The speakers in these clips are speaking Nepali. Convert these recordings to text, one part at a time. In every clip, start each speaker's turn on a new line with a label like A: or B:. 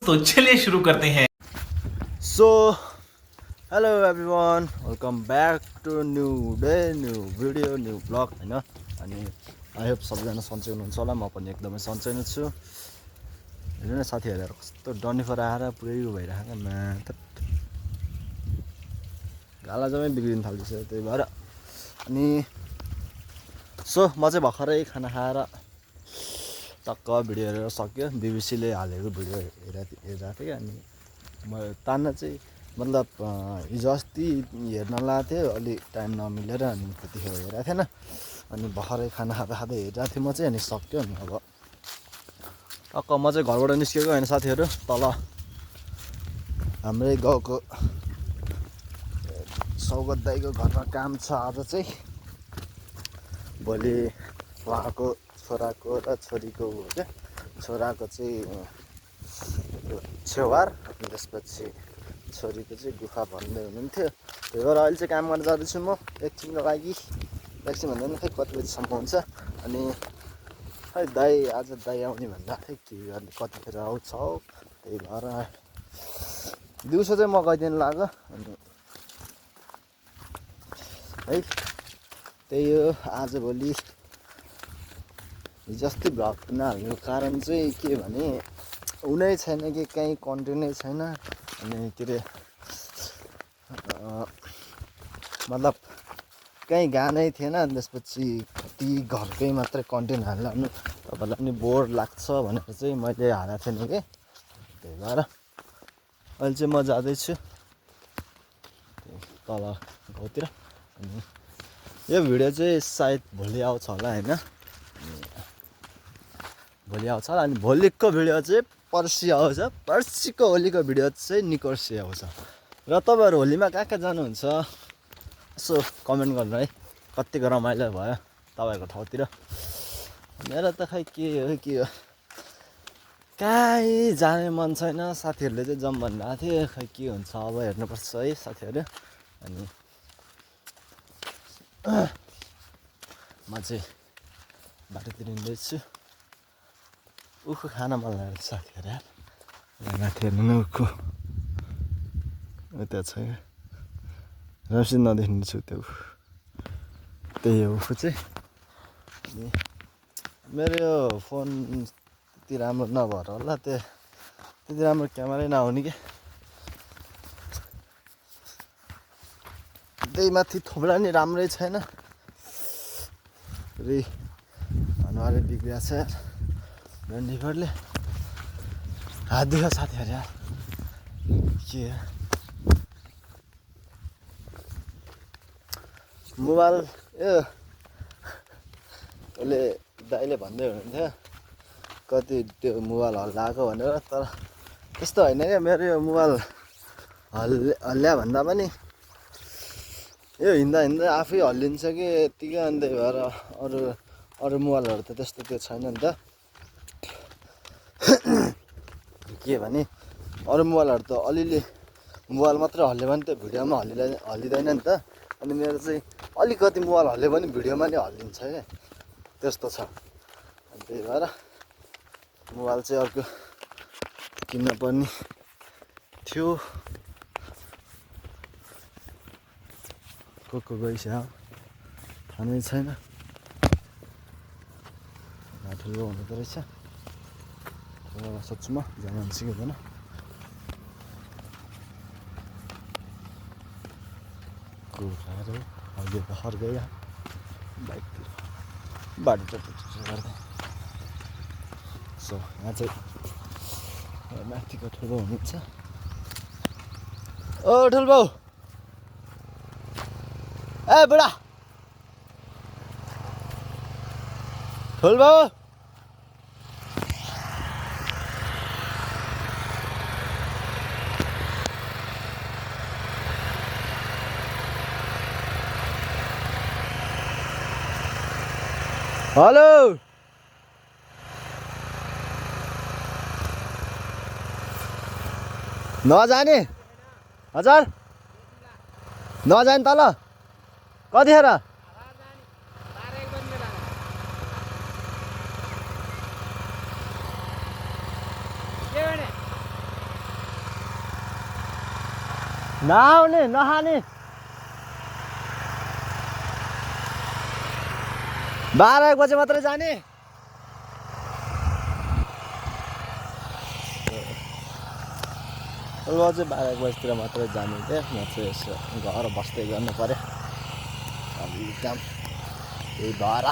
A: तो चलिए शुरू करते हैं।
B: So hello everyone, welcome back to new day, new video, new blog होइन। अनि आई होप सबैजना सन्चै हुनुहुन्छ होला। म पनि एकदमै सन्चै नै छु। हेर्नु न साथीहरू कस्तो डन्डिफोर आएर पुरै भइरहेको मात्र गाला जम्मै बिग्रिन थाल्दैछ त्यही भएर। अनि सो म चाहिँ भर्खरै खाना खाएर टक्क भिडियो हेरेर सक्यो। बिबिसीले हालेको भिडियो हेरिरहेको थिएँ। अनि म तान्न चाहिँ मतलब हिजो अस्ति हेर्न लगाएको थिएँ, अलिक टाइम नमिलेर अनि त्यतिखेर हेरेको थिएन। अनि भर्खरै खाना खाँदा खाँदै हेरिरहेको थिएँ म चाहिँ। अनि सक्यो। अनि अब टक्क म चाहिँ घरबाट निस्केको होइन साथीहरू, तल हाम्रै गाउँको सौगत दाईको घरमा काम छ आज चाहिँ। भोलि उहाँको छोराको र छोरीको क्या, छोराको चाहिँ छेवार, अनि त्यसपछि छोरीको चाहिँ गुफा भन्दै हुनुहुन्थ्यो। त्यही भएर अहिले चाहिँ काम गर्न जाँदैछु म एकछिनको लागि। एकछिन भन्दा खै कति बजीसम्म हुन्छ। अनि खै दाई आज दाई आउने भन्दा खै के गर्ने, कतिखेर आउँछ हौ। त्यही भएर दिउँसो चाहिँ म गइदिनु लाग्यो। अनि है त्यही हो। आजभोलि हिजो अस्ति भ्लग नहाल्नुको कारण चाहिँ के भने हुनै छैन कि कहीँ कन्टेन्टै छैन। अनि के अरे मतलब कहीँ गानै थिएन। त्यसपछि कति घरकै मात्रै कन्टेन्ट हाल्नु तपाईँलाई पनि बोर लाग्छ भनेर चाहिँ मैले हालेको थिएन कि। त्यही भएर अहिले चाहिँ म जाँदैछु तल गाउँतिर। अनि यो भिडियो चाहिँ सायद भोलि आउँछ होला होइन, भोलि आउँछ होला। अनि भोलिको भिडियो चाहिँ पर्सि आउँछ। पर्सिको होलीको भिडियो चाहिँ निकर्सी आउँछ। र तपाईँहरू होलीमा कहाँ कहाँ जानुहुन्छ यसो कमेन्ट गर्नु है, कतिको रमाइलो भयो तपाईँको ठाउँतिर। मेरो त खै के हो कहीँ जाने मन छैन। साथीहरूले चाहिँ जाउँ भन्नुभएको थियो, खै के हुन्छ अब हेर्नुपर्छ है साथीहरू। अनि म चाहिँ बाटोतिर हिँड्दैछु। उखु खान मन लागेको साथीहरू यार, माथि हेर्नु न उखु यता छ क्या, राम्रोसित नदेख्ने छु त्यो उखु, त्यही हो उखु चाहिँ। अनि मेरो यो फोन त्यति राम्रो नभएर होला, त्यति राम्रो क्यामेरै नहुने क्या। त्यही माथि थोप्रा नि राम्रै छैन, पुरै अनुहारै बिग्रिएको छ यार डन्डिफोरले। हात दुख्यो साथीहरू यार, के मोबाइल यो उसले दाइले भन्दै हुनुहुन्थ्यो कति त्यो मोबाइल हल्लाएको भनेर। तर त्यस्तो होइन क्या, मेरो यो मोबाइल हल्ल्या भन्दा पनि यो हिँड्दा हिँड्दा आफै हल्लिन्छ कि यत्तिकै। अनि त्यही भएर अरू मोबाइलहरू त त्यस्तो त्यो छैन नि त। के भने अरू मोबाइलहरू त अलिअलि मोबाइल मात्रै हल्ल्यो भने त्यो भिडियोमा हल्लिँदैन नि त। अनि मेरो चाहिँ अलिकति मोबाइल हल्ल्यो भने भिडियोमा नि हल्लिन्छ क्या, त्यस्तो छ। अनि त्यही भएर मोबाइल चाहिँ अर्को किन्न पर्ने थियो। को गइसक्यो थाहा नै छैन, ठुलो हुँदो रहेछ। सोध्छु म जान सिकेदैन। कुराहरू अहिले भर्खर गयो बाइकतिर बाटो गर्दै। सो यहाँ चाहिँ माथिको ठुलो हुनुहुन्छ। ओ ठुलो बाउ, ए बुढा ठुलो बाउ, हेलो नजाने हजुर, नजाने तल कतिखेर? नआउने नखाने 12 बजे मात्रै जाने ल चाहिँ 12 बजीतिर मात्रै जाने क्या म चाहिँ यसो घर बस्दै गर्नु पर्यो अलि काम त्यही भएर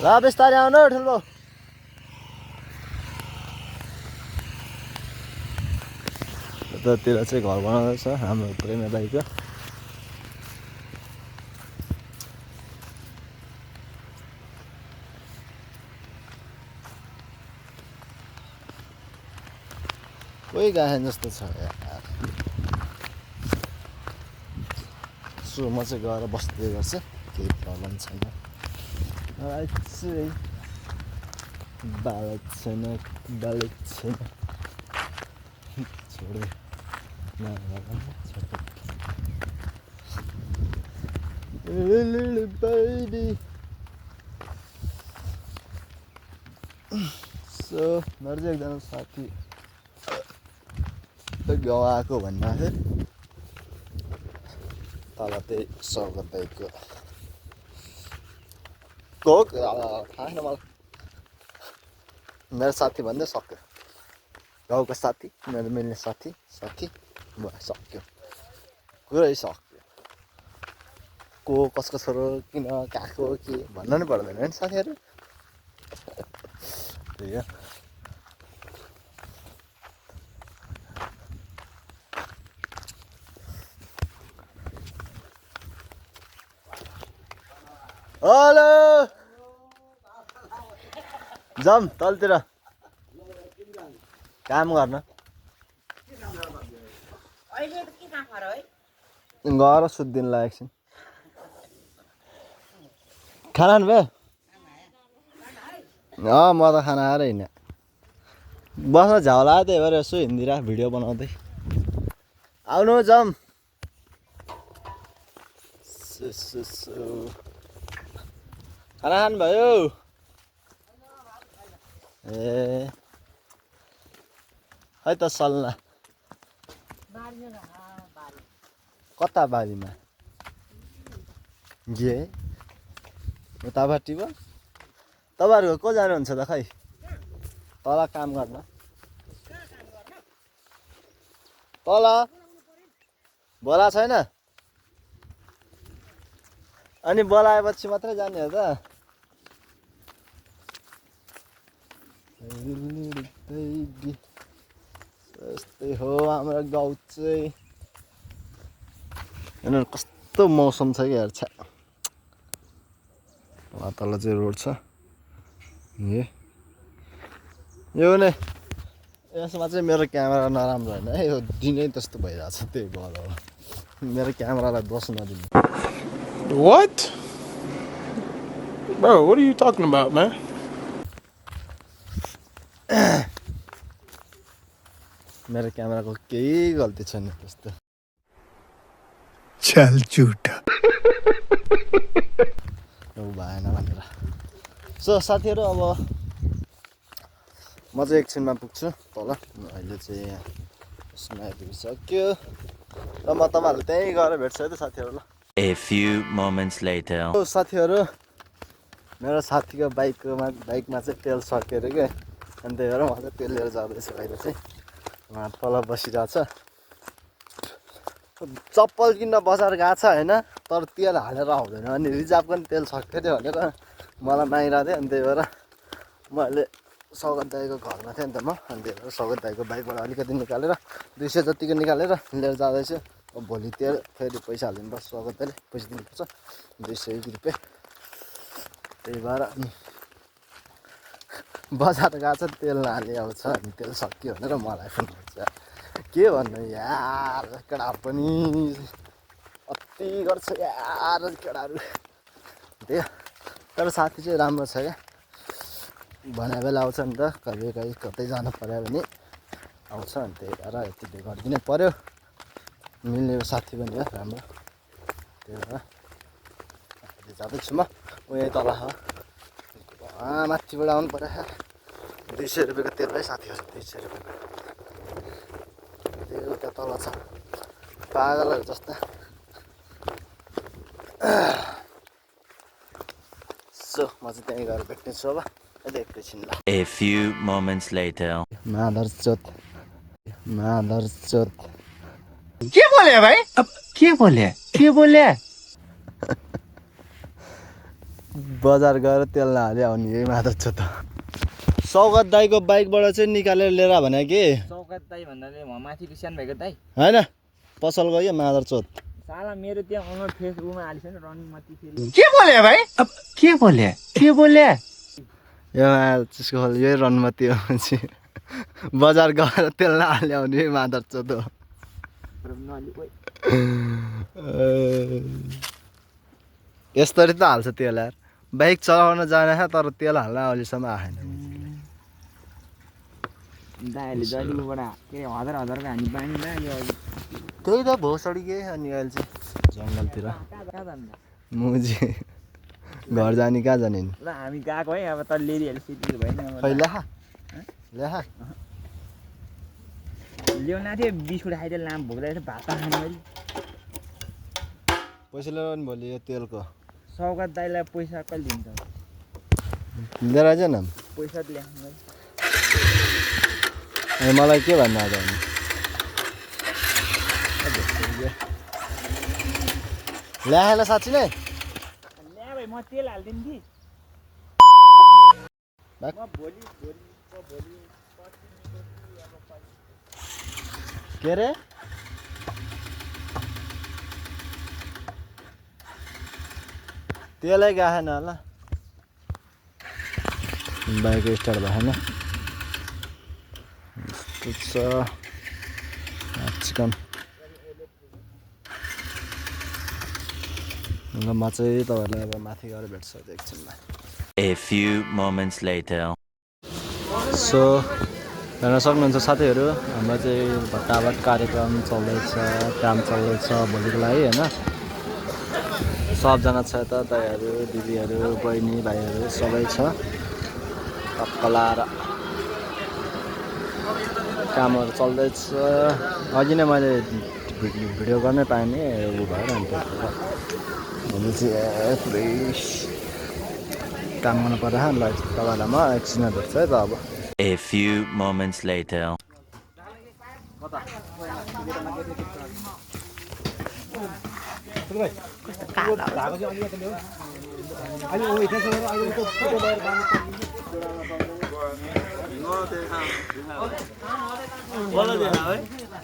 B: ल बिस्तारै आउनु ठुलो यतातिर चाहिँ घर बनाउँदैछ हाम्रो प्रेमी दाइको कोही गाएन जस्तो छ यार सो म चाहिँ गएर बस्दै गर्छु केही प्रब्लम छैन बालक छैन छोडे सो मेरो चाहिँ एकजना साथी गाउँ आएको भन्नु थियो तल त्यही स्वागत दाइको थाहा छैन मलाई मेरो साथी भन्दै सक्यो गाउँको साथी मेरो मिल्ने साथी भयो सक्यो पुरै सक्यो को कसको छोरो किन कहाँको के भन्नु नि पर्दैन नि साथीहरू त्यही हो हेलो जाम तलतिर काम गर्न गएर सुत्दिन ला एकछिन खाना खानु भयो म त खाना खाएर हिँडेँ बस्न झ्याउला त्यही भएर यसो हिँडिदिएर भिडियो बनाउँदै आउनु जाम खाना खानुभयो ए है त सल्ला कता बारीमा जे उतापट्टि पो तपाईँहरूको को जानुहुन्छ त खै तल काम गर्न तल बोला छैन अनि बोलाएपछि मात्रै जाने हो त यस्तै हो हाम्रो गाउँ चाहिँ यिनीहरू कस्तो मौसम छ कि हेर छ तल चाहिँ रोड छ यो नै यसमा चाहिँ मेरो क्यामेरा नराम्रो होइन है यो दिनै त्यस्तो भइरहेछ त्यही भएर हो मेरो क्यामेरालाई दोष नदिनु
A: What? Bro, what are you talking about, man?
B: मेरो क्यामेराको केही गल्ती छैन त्यस्तो
A: चल झुटा
B: भएन भनेर सो साथीहरू अब म चाहिँ एकछिनमा पुग्छु तल अहिले चाहिँ यसमा आइपुगिसक्यो र म तपाईँहरूले त्यहीँ गएर भेट्छु है त साथीहरू ल
C: A few moments later.
B: साथीहरू मेरो साथीको बाइकमा चाहिँ तेल सकियो अरे क्या अनि त्यही भएर म चाहिँ तेल लिएर जाँदैछु अहिले चाहिँ उहाँ तल बसिरहेको छ चप्पल किन्न बजार गएको छ होइन तर तेल हालेर आउँदैन अनि रिजर्भ पनि तेल सक्यो थियो भनेर मलाई मागिरहेको थियो अनि त्यही भएर मैले सौगत दाइको घरमा थिएँ नि त म अनि त्यही भएर सौगत दाइको बाइकबाट अलिकति निकालेर 200 जतिको निकालेर लिएर जाँदैछु अब भोलि तेल फेरि पैसा हालिदिनुपर्छ सौगत दाइले पैसा दिनुपर्छ 201 रुपियाँ त्यही भएर बजार गएको छ तेल नहाली आउँछ अनि तेल सक्यो भनेर मलाई फोन गर्छ के भन्नु यार केटाहरू पनि अति गर्छ यार केटाहरू त्यही तर साथी चाहिँ राम्रो छ क्या भने बेला आउँछ नि त कहिले कहीँ कतै जानु पर्यो भने आउँछ अनि त्यही भएर यति गरिदिनै पर्यो मिल्ने साथी पनि हो राम्रो त्यही भएर जाँदैछु म यहीँ तल माथिबाट आउनु पर्यो 200 रुपियाँको तेल है साथीहरू 200 रुपियाँको त्यो उता तल छ पागलहरू जस्ता सो म चाहिँ त्यहीँ गएर भेट्नेछु अब अहिले एकैछिन ल
C: A few moments later.
B: मादरचोद
A: क्या बोले भाई अब के बोले
B: बजार गएर तेल नहाले आउने यही मादरचोद सौगात दाईको बाइकबाट चाहिँ निकालेर लिएर भने कि
D: सौगात दाई भन्नाले म माथि सानो भएको दाई
B: होइन पसल गयो मादरचोद
D: साला मेरो त्यहाँ अनलाइन फेसबुकमा हालिछ नि रनिङ माथि फेरि
A: क्या बोले भाइ अब के बोले
B: यो त्यसको यही रनमती हो मान्छे बजार गएर तेल नहाल्याउने मादरचोद हो यसरी त हाल्छ तेल यार बाइक चलाउन जाने तर तेल हाल्न अहिलेसम्म आएन
D: दाइले जहिलेबाट के हजार हजारको हानी पानी
B: त्यही त भोसडी के अनि अहिले चाहिँ जङ्गलतिर मुजी घर जाने कहाँ जाने नि
D: ल हामी गएको है अब त लेरीहरु सिटी भएन
B: खै ल्याहा
D: ल्याउन थियो बिस्कुट खाइदिए लाम भोग्दै भात खानु मैले
B: पैसा ल्याउनु नि भोलि यो तेलको
D: सौगात दाइलाई पैसा कहिले दिन्छ
B: लिएर आइज न
D: पैसा ल्याउनु
B: अनि मलाई के भन्नु आज अनि ल्याएला साँच्ची नै
D: ल्या भाइ म तेल हाल्दिन कि म भोलि
B: के रे तेलै गएन होला बाइक स्टार्ट भएन यस्तो छ चिकन म चाहिँ तपाईँहरूलाई अब माथि गएर भेट्छु एकछिनमा
C: A few moments later.
B: So हेर्न सक्नुहुन्छ साथीहरू हाम्रो चाहिँ भट्टाभट कार्यक्रम चल्दैछ काम चल्दैछ भोलिको लागि होइन सबजना छ यता दाइहरू दिदीहरू बहिनी भाइहरू सबै छ टक्क लाएर कामहरू चल्दैछ अघि नै मैले भिडियो गर्नै पाएँ ऊ भएर अन्त भोलि चाहिँ पुरै काम गर्नु पर्छ ल तपाईँलाई म एकछिनमा भेट्छु है त अब
C: A few moments later.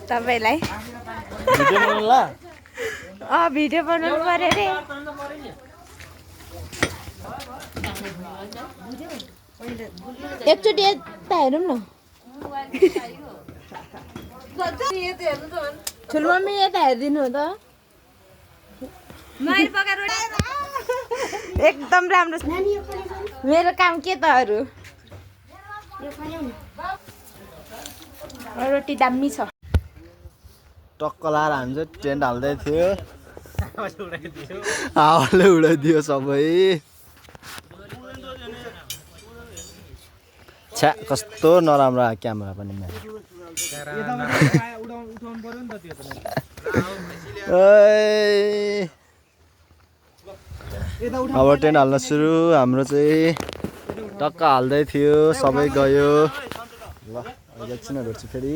E: तपाईलाई भिडियो बनाउनु पर्यो रे एकचोटि यता हेरौँ न ठुलो मम्मी यता हेरिदिनु त एकदम राम्रो मेरो काम के त अरू रोटी दामी छ
B: टक्क लाएर हामी चाहिँ टेन्ट हाल्दै थियो हावाले उडाइदियो सबै छ्या कस्तो नराम्रो क्यामेरा पनि अब टेन्ट हाल्न सुरु हाम्रो चाहिँ टक्क हाल्दै थियो सबै गयो ल अहिले एकछिन भेट्छु फेरि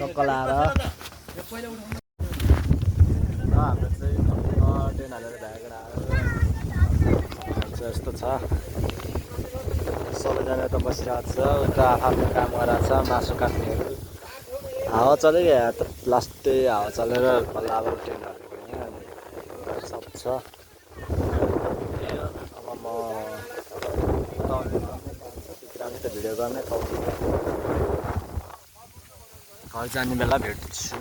B: टक्क लाएर हाम्रो चाहिँ टेन्ट हालेर भ्यागेर आएर यस्तो छ सबैजना त बसिरहेको छ उता आफ्नो काम गरिरहेको छ मासु काट्नेहरू हावा चल्यो क्या त लास्टै हावा चलेर बल्ल अब टेन्ट हालेको यहाँ सब छ अब म त भिडियो गर्नै पाउँछु घर जाने बेला भेट्छु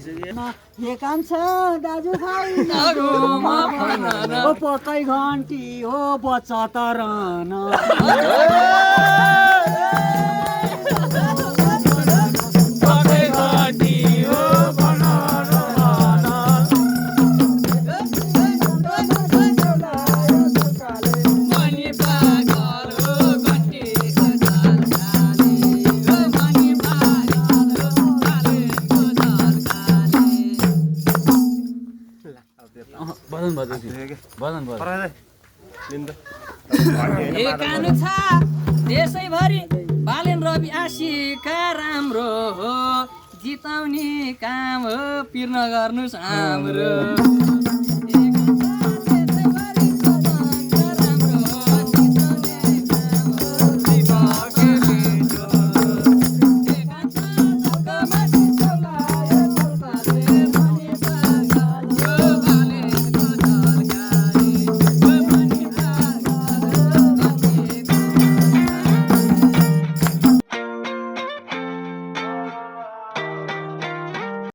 F: के काम छ दाजुभाइ पकै घन्टी हो बच्चा तरन
G: कानु छ देशैभरि बालेन रवि आशिका राम्रो हो जिताउने काम हो पिर्न गर्नुहोस् हाम्रो